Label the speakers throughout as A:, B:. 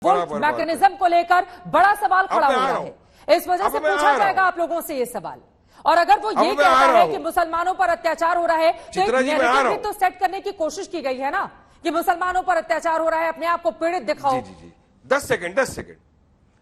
A: Vote mechanism को लेकर बड़ा सवाल खड़ा हो रहा है। इस वजह से पूछा जाएगा आप लोगों से ये सवाल। और अगर वो ये कहता है कि मुसलमानों पर अत्याचार हो रहा है तो एक नैरेटिव भी तो सेट करने की कोशिश की गई है ना कि मुसलमानों पर अत्याचार हो रहा है, अपने आप को पीड़ित दिखाओ।
B: 10 सेकंड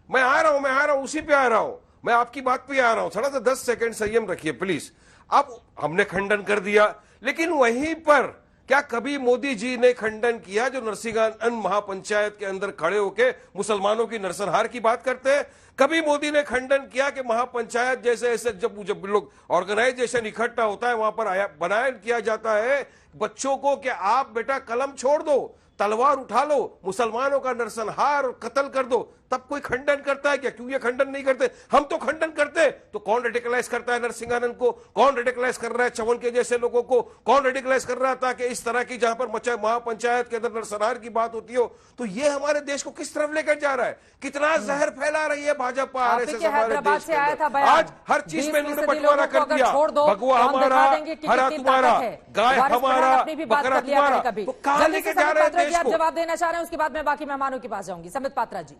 B: मैं आ रहा हूं, उसी पे आ रहा हूं, मैं आपकी बात पे आ रहा हूं। थोड़ा सा 10 सेकंड संयम रखिए प्लीज। अब हमने खंडन कर दिया, लेकिन वहीं पर क्या कभी मोदी जी ने खंडन किया जो नरसिंहान महापंचायत के अंदर खड़े होकर मुसलमानों की नरसंहार की बात करते हैं? कभी मोदी ने खंडन किया कि महापंचायत जैसे ऐसे जब लोग ऑर्गेनाइजेशन इकट्ठा होता है वहां पर बनाया किया जाता है बच्चों को कि आप बेटा कलम छोड़ दो, तलवार उठा लो, मुसलमानों का नरसंहार और कत्ल कर दो, तब कोई खंडन करता है क्या? क्यों ये खंडन नहीं करते? हम तो खंडन करते। तो कौन रेडिकलाइज करता है नरसिंहानंद को? कौन रेडिकलाइज कर रहा है चवन के जैसे लोगों को? कौन रेडिकलाइज कर रहा था कि इस तरह की जहां पर महापंचायत के अंदर नरसंहार की बात होती हो? तो ये हमारे देश को किस तरफ लेकर जा रहा है? कितना जहर फैला रही है भाजपा आरएसएस हमारे देश के अंदर। आज हर चीज में इन्होंने बंटवारा कर दिया। भगवा हमारा, हरा तुम्हारा, गाय हमारा, बकरा तुम्हारा। तो कहां लेके जा रहे हैं देश को?
A: जवाब देना चाह रहे हैं, उसके बाद मैं बाकी मेहमानों के पास जाऊंगी। संबित पात्रा जी,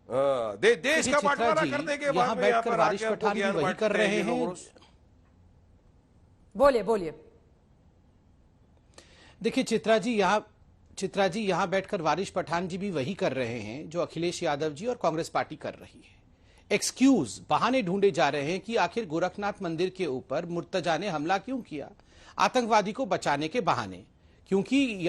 B: देश का बंटवारा करने के बाद में यहाँ पर
C: वारिश पठान भी वही कर रहे हैं।
A: बोलिए।
C: देखिए चित्रा जी यहां बैठकर वारिश पठान जी भी वही कर रहे हैं जो अखिलेश यादव जी और कांग्रेस पार्टी कर रही है। एक्सक्यूज, बहाने ढूंढे जा रहे हैं कि आखिर गोरखनाथ मंदिर के ऊपर मुर्तजा ने हमला क्यों किया? आतंकवादी को बचाने के बहाने, क्योंकि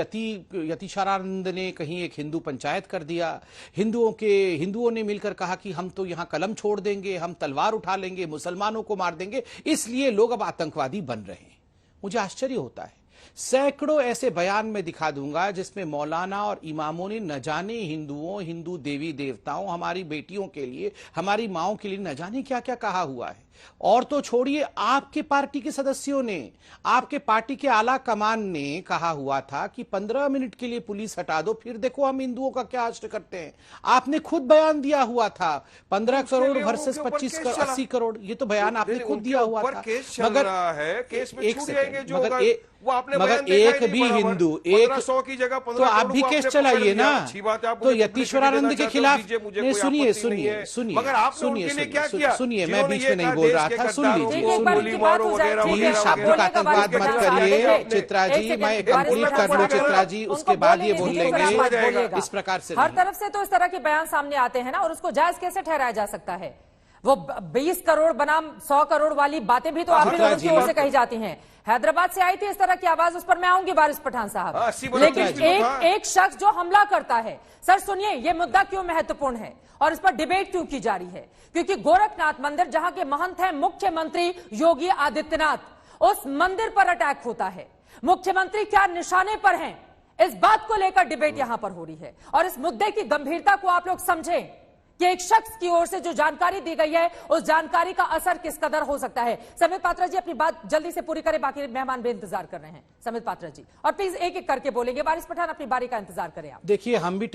C: यतीश्वरानंद ने कहीं एक हिंदू पंचायत कर दिया, हिंदुओं ने मिलकर कहा कि हम तो यहां कलम छोड़ देंगे, हम तलवार उठा लेंगे, मुसलमानों को मार देंगे, इसलिए लोग अब आतंकवादी बन रहे हैं। मुझे आश्चर्य होता है। सैकड़ों ऐसे बयान में दिखा दूंगा जिसमें मौलाना और इमामों ने न जाने हिंदू देवी देवताओं, हमारी बेटियों के लिए, हमारी माओं के लिए न जाने क्या क्या कहा हुआ है। और तो छोड़िए, आपके पार्टी के सदस्यों ने, आपके पार्टी के आला कमान ने कहा हुआ था कि 15 मिनट के लिए पुलिस हटा दो, फिर देखो हम हिंदुओं का क्या हश्र करते हैं। आपने खुद बयान दिया हुआ था 15 करोड़ वर्सेस 80 करोड़, ये तो बयान आपने खुद दिया हुआ था। मगर एक भी हिंदू, एक
B: 100 की जगह
C: तो आप भी केस चलाइए ना। तो यतीश्वरानंद के खिलाफ सुनिए, मैं बीच में नहीं बोल रहा था, सुन लीजिए। प्लीज शाब्दिक आतंकवाद मत करिए चित्रा जी, मैं कंप्लीट कर लूं चित्रा जी, उसके बाद ये बोल लेंगे। इस प्रकार से
A: हर तरफ से तो इस तरह के बयान सामने आते हैं ना, और उसको जायज कैसे ठहराया जा सकता है? वो 20 करोड़ बनाम 100 करोड़ वाली बातें भी तो आप ही लोगों की ओर से कही जाती हैं। हैदराबाद से आई थी इस तरह की आवाज, उस पर मैं आऊंगी वारिस पठान साहब। लेकिन एक शख्स जो हमला करता है, सर सुनिए, ये मुद्दा क्यों महत्वपूर्ण है और इस पर डिबेट क्यों की जा रही है? क्योंकि गोरखनाथ मंदिर, जहां के महंत हैं मुख्यमंत्री योगी आदित्यनाथ, उस मंदिर पर अटैक होता है। मुख्यमंत्री क्या निशाने पर हैं, इस बात को लेकर डिबेट यहां पर हो रही है। और इस मुद्दे की गंभीरता को आप लोग समझें कि एक शख्स की ओर से जो जानकारी दी गई है, उस जानकारी का असर किस कदर हो सकता है। संबित पात्रा जी अपनी बात जल्दी से पूरी करें, बाकी मेहमान भी इंतजार कर रहे हैं। संबित पात्रा जी, और प्लीज एक एक करके बोलेंगे। वारिस पठान अपनी बारी का इंतजार करें आप।
C: देखिए, हम भी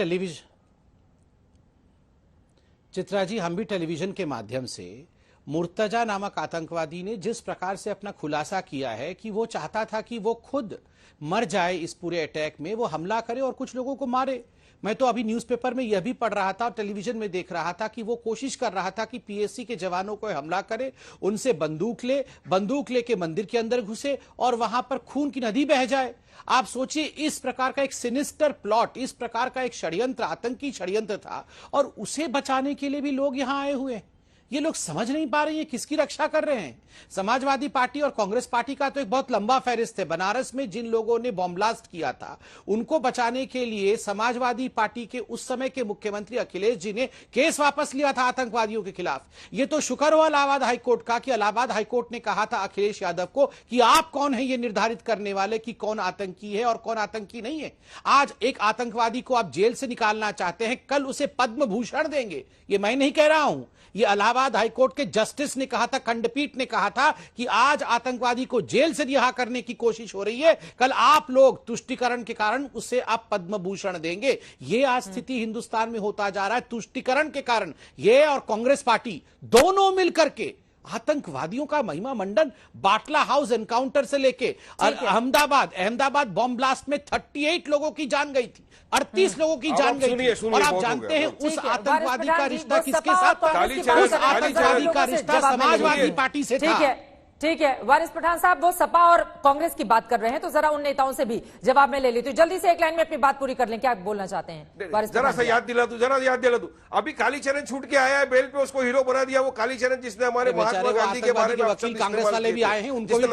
C: टेलीविजन के माध्यम से मुर्तजा नामक आतंकवादी ने जिस प्रकार से अपना खुलासा किया है कि वो चाहता था कि वो खुद मर जाए इस पूरे अटैक में, वो हमला करे और कुछ लोगों को मारे। मैं तो अभी न्यूज़पेपर में यह भी पढ़ रहा था और टेलीविजन में देख रहा था कि वो कोशिश कर रहा था कि पीएससी के जवानों को हमला करे, उनसे बंदूक लेके मंदिर के अंदर घुसे और वहां पर खून की नदी बह जाए। आप सोचिए, इस प्रकार का एक सिनिस्टर प्लॉट, इस प्रकार का एक षड्यंत्र, आतंकी षड्यंत्र था, और उसे बचाने के लिए भी लोग यहां आए हुए हैं। ये लोग समझ नहीं पा रहे हैं किसकी रक्षा कर रहे हैं। समाजवादी पार्टी और कांग्रेस पार्टी का तो एक बहुत लंबा फहरिस्त है। बनारस में जिन लोगों ने बॉम्ब ब्लास्ट किया था, उनको बचाने के लिए समाजवादी पार्टी के उस समय के मुख्यमंत्री अखिलेश जी ने केस वापस लिया था आतंकवादियों के खिलाफ। ये तो शुक्र हुआ इलाहाबाद हाईकोर्ट का कि इलाहाबाद हाईकोर्ट ने कहा था अखिलेश यादव को कि आप कौन है ये निर्धारित करने वाले कि कौन आतंकी है और कौन आतंकी नहीं है। आज एक आतंकवादी को आप जेल से निकालना चाहते हैं, कल उसे पद्म भूषण देंगे। ये मैं नहीं कह रहा हूं, ये इलाहाबाद हाईकोर्ट के जस्टिस ने कहा था, खंडपीठ ने कहा था कि आज आतंकवादी को जेल से रिहा करने की कोशिश हो रही है, कल आप लोग तुष्टीकरण के कारण उसे आप पद्म भूषण देंगे। ये आज स्थिति हिंदुस्तान में होता जा रहा है तुष्टीकरण के कारण। ये और कांग्रेस पार्टी दोनों मिलकर के आतंकवादियों का महिमा मंडन बाटला हाउस एनकाउंटर से लेके और अहमदाबाद बॉम्ब ब्लास्ट में 38 लोगों की जान गई थी, 38 लोगों की जान गई थी। और आप जानते हैं उस आतंकवादी का रिश्ता किसके साथ था? उस आतंकवादी का रिश्ता समाजवादी पार्टी से था।
A: ठीक है वारिस पठान साहब, वो सपा और कांग्रेस की बात कर रहे हैं, तो जरा उन नेताओं से भी जवाब में ले लेती हूँ। जल्दी से एक लाइन में अपनी बात पूरी कर लें, क्या बोलना चाहते हैं वारिस?
B: जरा सा याद दिला दूं। अभी कालीचरण छूट के आया है बेल पे, उसको हीरो बना दिया। वो कालीचरण जिसने हमारे महात्मा गांधी के बारे में
C: वकील कांग्रेस वाले भी आए हैं, उनको भी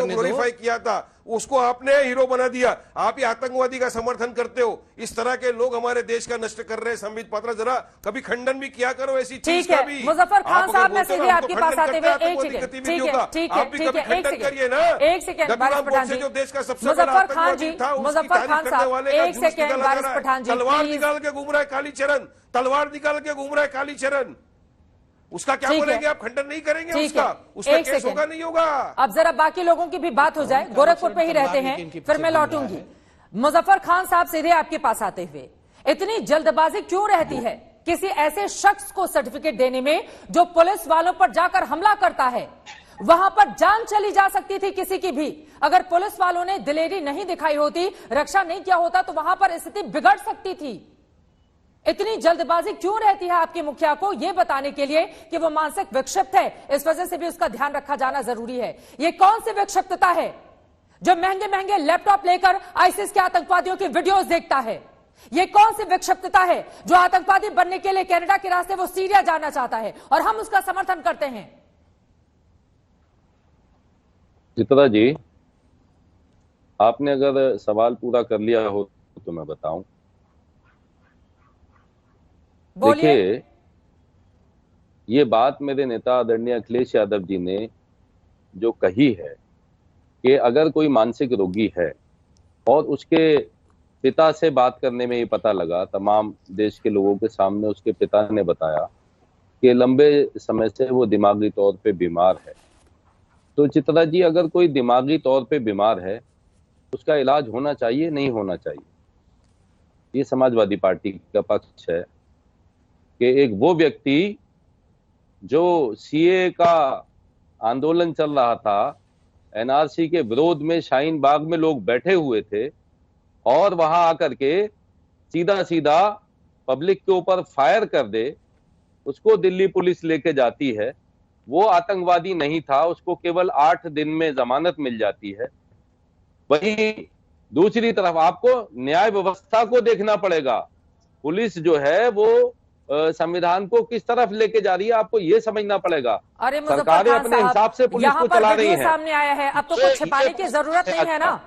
B: ग्लोरीफाई किया था, उसको आपने हीरो बना दिया। आप ही आतंकवादी का समर्थन करते हो। इस तरह के लोग हमारे देश का नष्ट कर रहे हैं। संबित पात्रा, जरा कभी खंडन भी किया करो ऐसी चीज का भी।
A: मुजफ्फर खान साहब, मैं सीधे आपके पास आते हुए एक सेकंड, करिए ना, एक सेकंड वारिस पठान जी,
B: जो देश का सबसे
A: मुजफ्फर खान जी, मुजफ्फर खान साहब, एक सेकंड वारिस पठान जी,
B: तलवार निकाल के घूम रहा है कालीचरण, तलवार निकाल के घूम रहा है कालीचरण। उसका क्या बोलेंगे आप? खंडन नहीं करेंगे उसका? उसमें केस होगा नहीं होगा?
A: अब जरा बाकी लोगों की भी बात हो जाए। गोरखपुर पे ही रहते हैं, फिर मैं लौटूंगी। मुजफ्फर खान साहब, सीधे आपके पास आते हुए, इतनी जल्दबाजी क्यों रहती है किसी ऐसे शख्स को सर्टिफिकेट देने में जो पुलिस वालों पर जाकर हमला करता है? वहां पर जान चली जा सकती थी किसी की भी। अगर पुलिस वालों ने दिलेरी नहीं दिखाई होती, रक्षा नहीं किया होता, तो वहां पर स्थिति बिगड़ सकती थी। इतनी जल्दबाजी क्यों रहती है आपके मुखिया को ये बताने के लिए कि वो मानसिक विक्षिप्त है? इस वजह से भी उसका ध्यान रखा जाना जरूरी है। ये कौन सी विक्षिप्तता है जो महंगे महंगे लैपटॉप लेकर आईसिस के आतंकवादियों की वीडियोस देखता है? ये कौन सी विक्षिप्तता है जो आतंकवादी बनने के लिए कनाडा के रास्ते वो सीरिया जाना चाहता है और हम उसका समर्थन करते हैं?
D: चित्रा जी, आपने अगर सवाल पूरा कर लिया हो तो मैं बताऊं। देखिए, ये बात मेरे नेता आदरणीय अखिलेश यादव जी ने जो कही है कि अगर कोई मानसिक रोगी है और उसके पिता से बात करने में ये पता लगा, तमाम देश के लोगों के सामने उसके पिता ने बताया कि लंबे समय से वो दिमागी तौर पे बीमार है, तो चित्रा जी, अगर कोई दिमागी तौर पे बीमार है, उसका इलाज होना चाहिए, नहीं होना चाहिए? ये समाजवादी पार्टी का पक्ष है कि एक वो व्यक्ति जो सीए का आंदोलन चल रहा था, एनआरसी के विरोध में शाहीन बाग में लोग बैठे हुए थे और वहां आकर के सीधा सीधा पब्लिक के ऊपर फायर कर दे, उसको दिल्ली पुलिस लेके जाती है। वो आतंकवादी नहीं था, उसको केवल 8 दिन में जमानत मिल जाती है। वहीं दूसरी तरफ आपको न्याय व्यवस्था को देखना पड़ेगा। पुलिस जो है वो संविधान को किस तरफ लेके जा रही है, आपको ये समझना पड़ेगा।
A: अरे
D: सरकारें अपने हिसाब से पुलिस को चला रही है।
A: सामने आया है, अब तो कुछ छिपाने की जरूरत नहीं है ना।